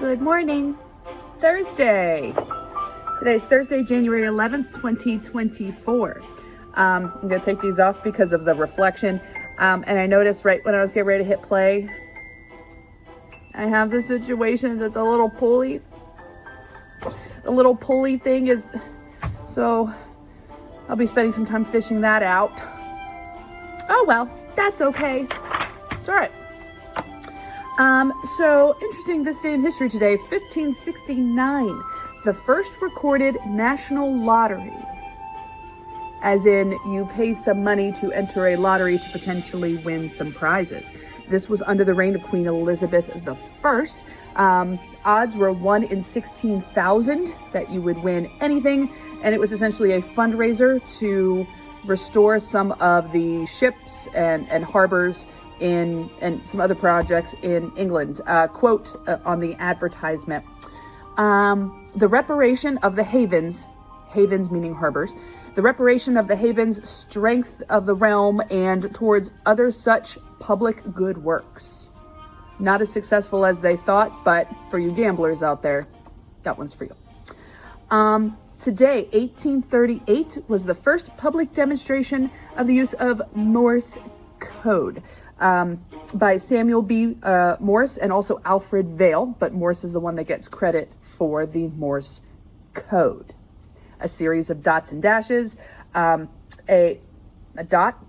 Good morning. Thursday. Today's Thursday, January 11th, 2024. I'm going to take these off because of the reflection. And I noticed right when I was getting ready to hit play, I have the situation that the little pulley thing is, so I'll be spending some time fishing that out. Oh, well, that's okay. It's all right. So interesting, this day in history today, 1569, the first recorded national lottery. As in, you pay some money to enter a lottery to potentially win some prizes. This was under the reign of Queen Elizabeth I. Odds were 1 in 16,000 that you would win anything, and it was essentially a fundraiser to restore some of the ships and harbors and some other projects in England. Quote on the advertisement, the reparation of the havens meaning harbors, the reparation of the havens, strength of the realm, and towards other such public good works. Not as successful as they thought, but for you gamblers out there, that one's for you. Today, 1838, was the first public demonstration of the use of Morse code by Samuel B. Morse and also Alfred Vail, but Morse is the one that gets credit for the Morse code. A series of dots and dashes. A dot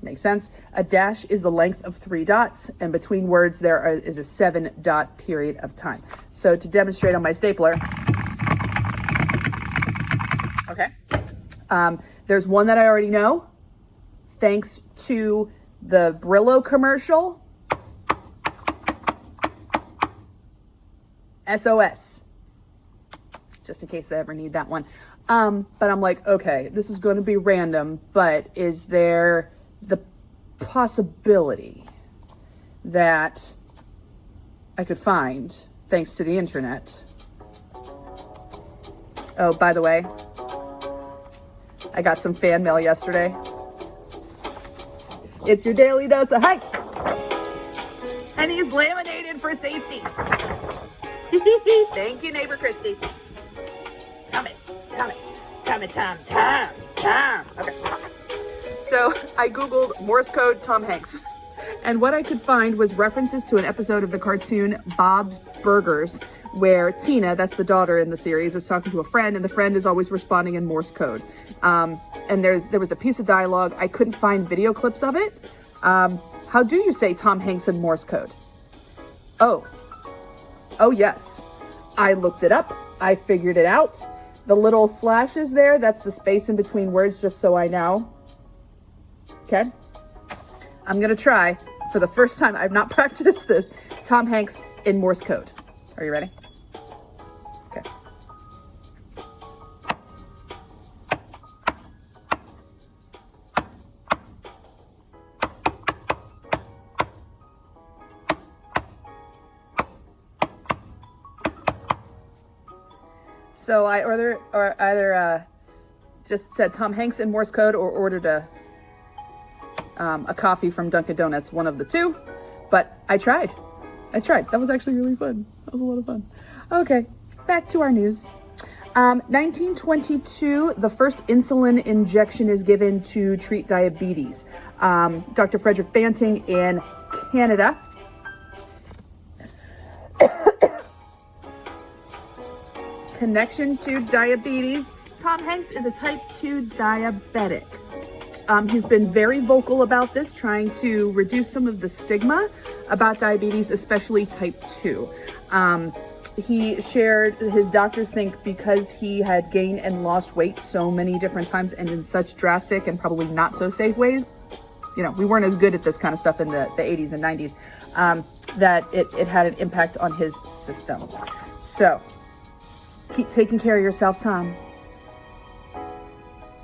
makes sense. A dash is the length of 3 dots, and between words there is a 7-dot period of time. So to demonstrate on my stapler, okay, there's one that I already know, thanks to the Brillo commercial. SOS. Just in case they ever need that one. But I'm like, okay, this is going to be random, but is there the possibility that I could find, thanks to the internet? Oh, by the way, I got some fan mail yesterday. It's your daily dose of Heights. And he's laminated for safety. Thank you, neighbor Christy. Tommy. Okay. So I Googled Morse code Tom Hanks. And what I could find was references to an episode of the cartoon Bob's Burgers, where Tina, that's the daughter in the series, is talking to a friend, and the friend is always responding in Morse code. And there was a piece of dialogue. I couldn't find video clips of it. How do you say Tom Hanks in Morse code? Oh, yes. I looked it up. I figured it out. The little slashes there, that's the space in between words, just so I know. Okay? I'm going to try, for the first time, I've not practiced this, Tom Hanks in Morse code. Are you ready? Okay. So I either just said Tom Hanks in Morse code or ordered a coffee from Dunkin' Donuts, one of the two. But I tried. That was actually really fun. That was a lot of fun. Okay, back to our news. 1922, the first insulin injection is given to treat diabetes. Dr. Frederick Banting in Canada. Connection to diabetes. Tom Hanks is a type 2 diabetic. He's been very vocal about this, trying to reduce some of the stigma about diabetes, especially type 2. He shared his doctors think because he had gained and lost weight so many different times and in such drastic and probably not so safe ways, we weren't as good at this kind of stuff in the 80s and 90s, that it had an impact on his system. So keep taking care of yourself, Tom.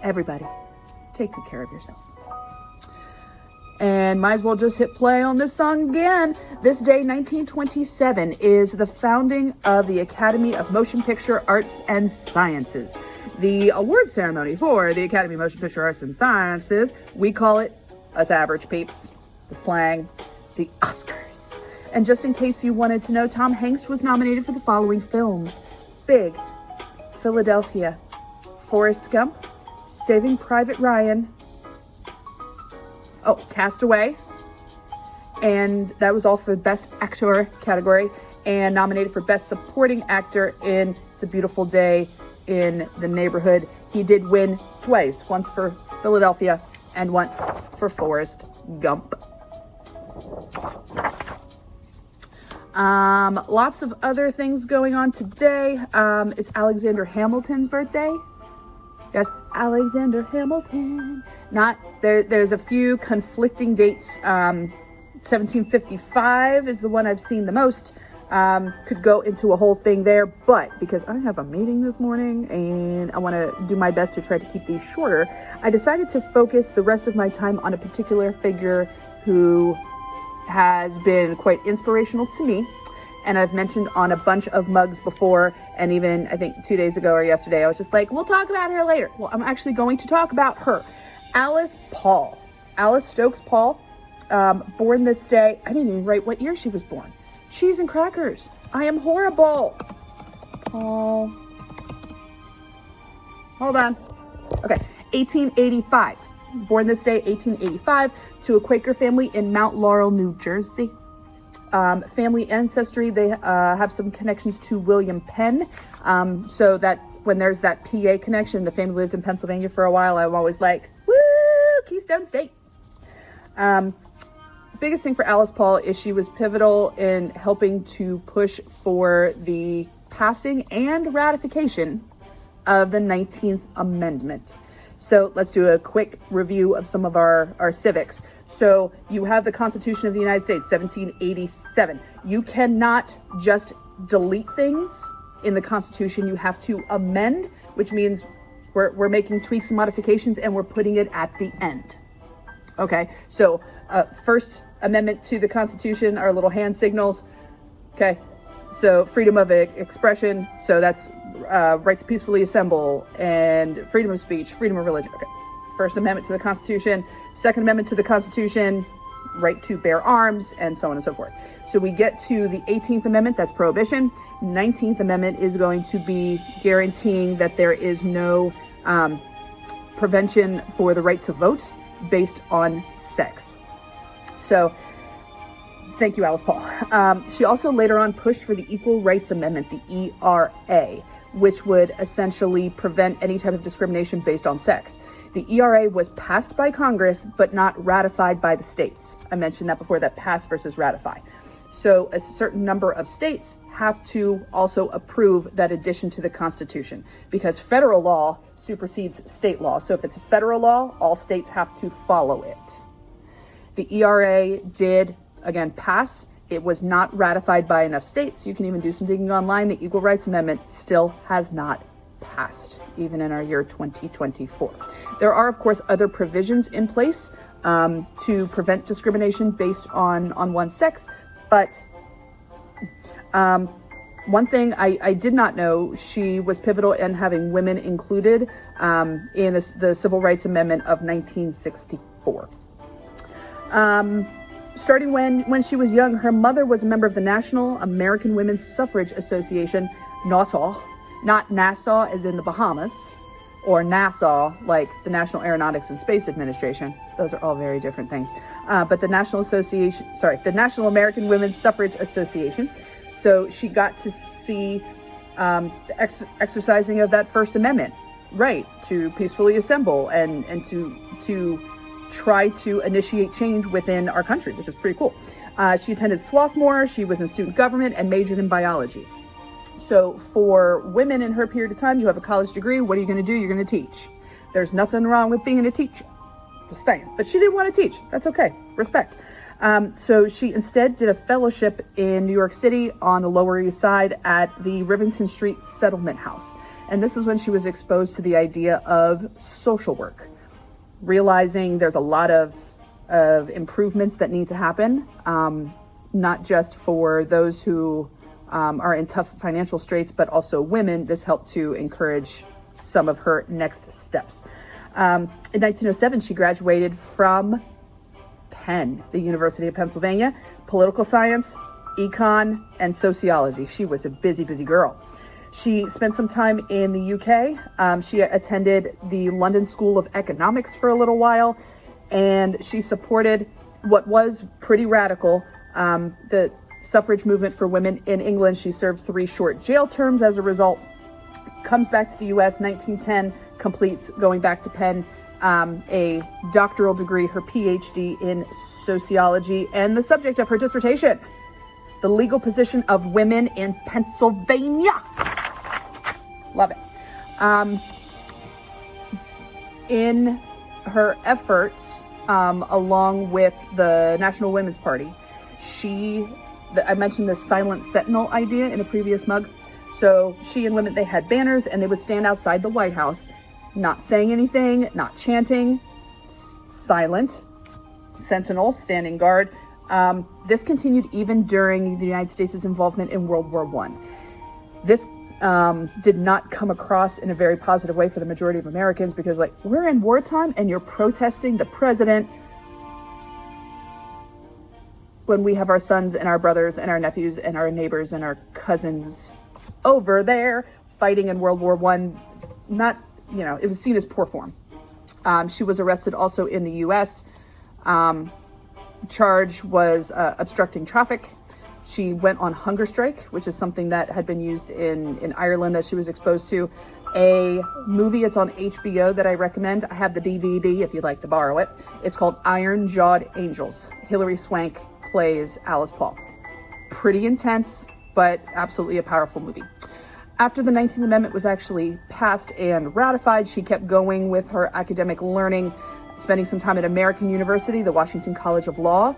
Everybody, take good care of yourself. And might as well just hit play on this song again. This day, 1927, is the founding of the Academy of Motion Picture Arts and Sciences. The award ceremony for the Academy of Motion Picture Arts and Sciences, we call it, us average peeps, the slang, the Oscars. And just in case you wanted to know, Tom Hanks was nominated for the following films: Big, Philadelphia, Forrest Gump, Saving Private Ryan, Castaway, and that was all for the Best Actor category, and nominated for Best Supporting Actor in It's a Beautiful Day in the Neighborhood. He did win twice, once for Philadelphia and once for Forrest Gump. Lots of other things going on today. It's Alexander Hamilton's birthday. Yes, Alexander Hamilton. There's a few conflicting dates. 1755 is the one I've seen the most. Could go into a whole thing there, but because I have a meeting this morning and I want to do my best to try to keep these shorter, I decided to focus the rest of my time on a particular figure who has been quite inspirational to me, and I've mentioned on a bunch of mugs before, and even I think 2 days ago or yesterday I was just like, we'll talk about her later. Well, I'm actually going to talk about her. Alice Paul. Alice Stokes Paul, born this day. I didn't even write what year she was born. Cheese and crackers. I am horrible. Oh. Hold on. Okay. 1885. Born this day, 1885, to a Quaker family in Mount Laurel, New Jersey. Family ancestry, they have some connections to William Penn. So that when there's that PA connection, the family lived in Pennsylvania for a while. I'm always like, woo, Keystone State. Biggest thing for Alice Paul is she was pivotal in helping to push for the passing and ratification of the 19th Amendment. So let's do a quick review of some of our civics. So you have the Constitution of the United States, 1787. You cannot just delete things in the Constitution. You have to amend, which means we're making tweaks and modifications and we're putting it at the end. Okay, so First Amendment to the Constitution, our little hand signals. Okay, so freedom of expression, so that's right to peacefully assemble, and freedom of speech, freedom of religion. Okay, First Amendment to the Constitution, Second Amendment to the Constitution, right to bear arms, and so on and so forth. So we get to the 18th Amendment, that's prohibition. 19th Amendment is going to be guaranteeing that there is no prevention for the right to vote based on sex. So thank you, Alice Paul. She also later on pushed for the Equal Rights Amendment, the ERA, which would essentially prevent any type of discrimination based on sex. The ERA was passed by Congress, but not ratified by the states. I mentioned that before, that pass versus ratify. So a certain number of states have to also approve that addition to the Constitution, because federal law supersedes state law. So if it's a federal law, all states have to follow it. The ERA did, again, pass. It was not ratified by enough states. You can even do some digging online. The Equal Rights Amendment still has not passed, even in our year 2024. There are, of course, other provisions in place to prevent discrimination based on one's sex. But one thing I did not know, she was pivotal in having women included in the Civil Rights Amendment of 1964. Starting when she was young, her mother was a member of the National American Women's Suffrage Association, NASAW, not Nassau as in the Bahamas, or NASA, like the National Aeronautics and Space Administration. Those are all very different things. But the the National American Women's Suffrage Association. So she got to see the exercising of that First Amendment right to peacefully assemble and to try to initiate change within our country, which is pretty cool. She attended Swarthmore. She was in student government and majored in biology. So for women in her period of time, you have a college degree. What are you going to do? You're going to teach. There's nothing wrong with being a teacher. Just saying. But she didn't want to teach. That's okay. Respect. So she instead did a fellowship in New York City on the Lower East Side at the Rivington Street Settlement House. And this is when she was exposed to the idea of social work, realizing there's a lot of improvements that need to happen, not just for those who are in tough financial straits, but also women. This helped to encourage some of her next steps. In 1907, she graduated from Penn, the University of Pennsylvania, political science, econ, and sociology. She was a busy, busy girl. She spent some time in the UK. She attended the London School of Economics for a little while, and she supported what was pretty radical, the suffrage movement for women in England. She served 3 short jail terms as a result. Comes back to the US, 1910, completes, going back to Penn, a doctoral degree, her PhD in sociology, and the subject of her dissertation, the legal position of women in Pennsylvania. Love it. In her efforts, along with the National Women's Party, I mentioned the silent sentinel idea in a previous mug. So she and women, they had banners and they would stand outside the White House, not saying anything, not chanting, silent, sentinel, standing guard. This continued even during the United States' involvement in World War I. This did not come across in a very positive way for the majority of Americans, because like, we're in wartime and you're protesting the president when we have our sons and our brothers and our nephews and our neighbors and our cousins over there fighting in World War I. Not, it was seen as poor form. She was arrested also in the US. Charge was obstructing traffic. She went on hunger strike, which is something that had been used in Ireland that she was exposed to. A movie, it's on HBO, that I recommend. I have the DVD if you'd like to borrow it. It's called Iron Jawed Angels. Hilary Swank plays Alice Paul. Pretty intense, but absolutely a powerful movie. After the 19th Amendment was actually passed and ratified, she kept going with her academic learning, spending some time at American University, the Washington College of Law,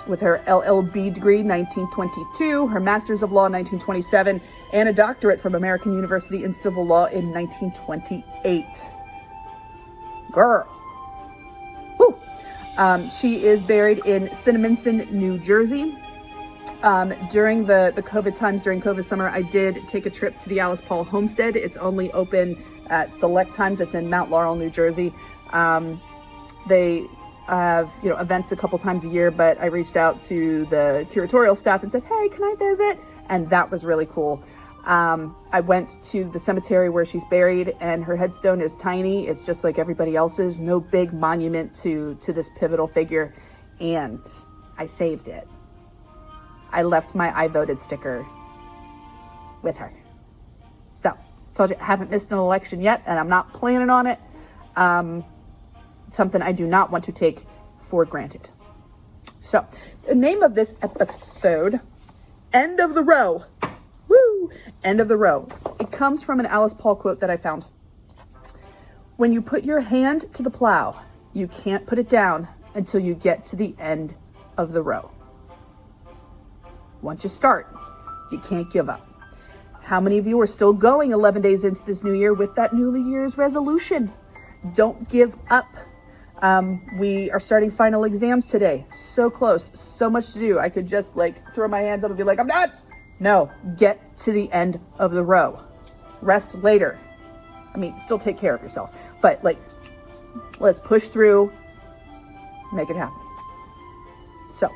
with her LLB degree, 1922, her Master's of Law, 1927, and a doctorate from American University in Civil Law in 1928. Girl. Woo. She is buried in Cinnaminson, New Jersey. During the COVID times, during COVID summer, I did take a trip to the Alice Paul homestead. It's only open at select times. It's in Mount Laurel, New Jersey. They have, events a couple times a year, but I reached out to the curatorial staff and said, hey, can I visit? And that was really cool. I went to the cemetery where she's buried, and her headstone is tiny. It's just like everybody else's. No big monument to this pivotal figure. And I saved it. I left my I voted sticker with her. So, told you, I haven't missed an election yet, and I'm not planning on it. Something I do not want to take for granted. So, the name of this episode, End of the Row. Woo! End of the Row. It comes from an Alice Paul quote that I found. When you put your hand to the plow, you can't put it down until you get to the end of the row. Once you start, you can't give up. How many of you are still going 11 days into this new year with that New Year's resolution? Don't give up. We are starting final exams today. So close, so much to do. I could just throw my hands up and be like, I'm done. No, get to the end of the row. Rest later. Still take care of yourself, but let's push through, make it happen. So,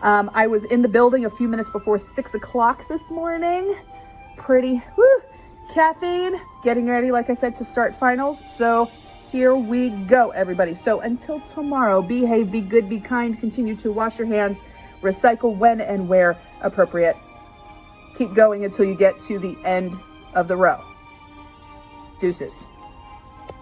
I was in the building a few minutes before 6 o'clock this morning. Pretty, caffeine, getting ready, like I said, to start finals. So here we go, everybody. So until tomorrow, behave, be good, be kind, continue to wash your hands, recycle when and where appropriate. Keep going until you get to the end of the row. Deuces.